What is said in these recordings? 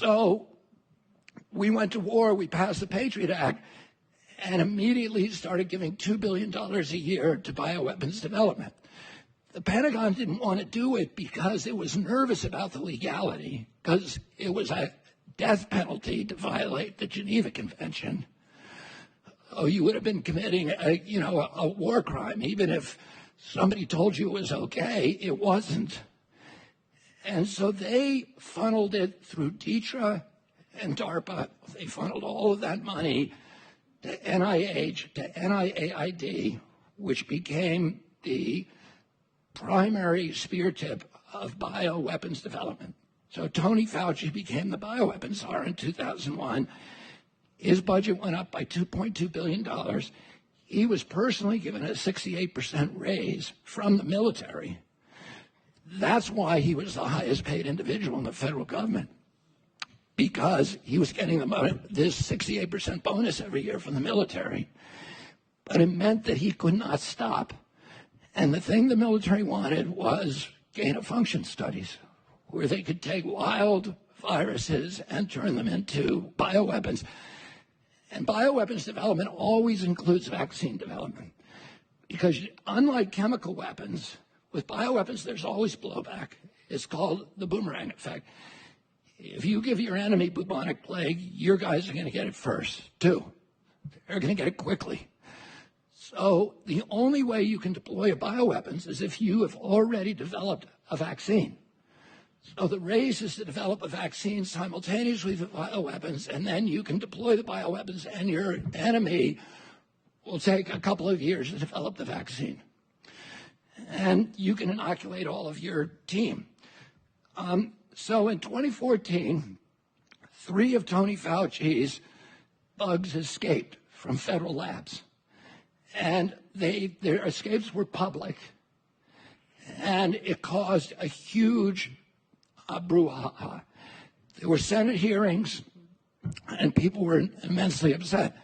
So we went to war, we passed the Patriot Act, and immediately started giving $2 billion a year to bioweapons development. The Pentagon didn't want to do it because it was nervous about the legality, because it was a death penalty to violate the Geneva Convention. Oh, you would have been committing a war crime, even if somebody told you it was okay. It wasn't. And so they funneled it through DTRA and DARPA. They funneled all of that money to NIH, to NIAID, which became the primary spear tip of bioweapons development. So Tony Fauci became the bioweapons czar in 2001. His budget went up by $2.2 billion. He was personally given a 68% raise from the military. That's why he was the highest paid individual in the federal government, because he was getting this 68% bonus every year from the military. But it meant that he could not stop. And the thing the military wanted was gain-of-function studies, where they could take wild viruses and turn them into bioweapons. And bioweapons development always includes vaccine development, because unlike chemical weapons, with bioweapons, there's always blowback. It's called the boomerang effect. If you give your enemy bubonic plague, your guys are going to get it first, too. They're going to get it quickly. So the only way you can deploy a bioweapons is if you have already developed a vaccine. So the race is to develop a vaccine simultaneously with bioweapons, and then you can deploy the bioweapons, and your enemy will take a couple of years to develop the vaccine. And you can inoculate all of your team. So in 2014, 3 of Tony Fauci's bugs escaped from federal labs. And their escapes were public. And it caused a huge brouhaha. There were Senate hearings, and people were immensely upset.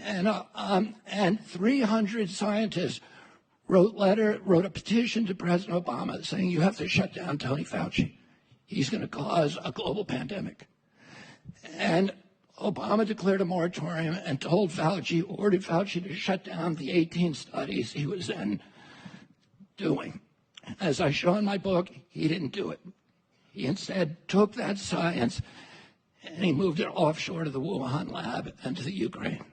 And 300 scientists wrote a petition to President Obama saying, you have to shut down Tony Fauci. He's going to cause a global pandemic. And Obama declared a moratorium and ordered Fauci to shut down the 18 studies he was then doing. As I show in my book, he didn't do it. He instead took that science and he moved it offshore to the Wuhan lab and to the Ukraine.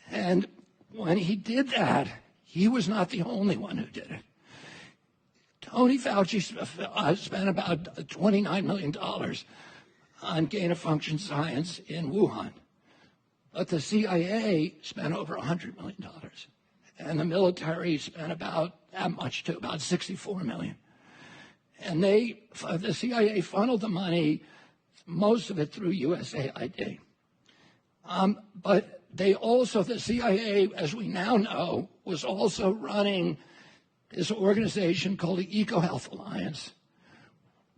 And when he did that, he was not the only one who did it. Tony Fauci spent about $29 million on gain-of-function science in Wuhan. But the CIA spent over $100 million. And the military spent about that much too, about $64 million. And the CIA funneled the money, most of it through USAID. But the CIA, as we now know, was also running this organization called the EcoHealth Alliance,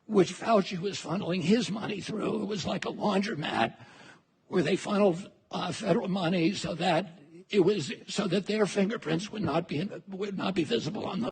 which Fauci was funneling his money through. It was like a laundromat where they funneled federal money so that their fingerprints would not be visible on the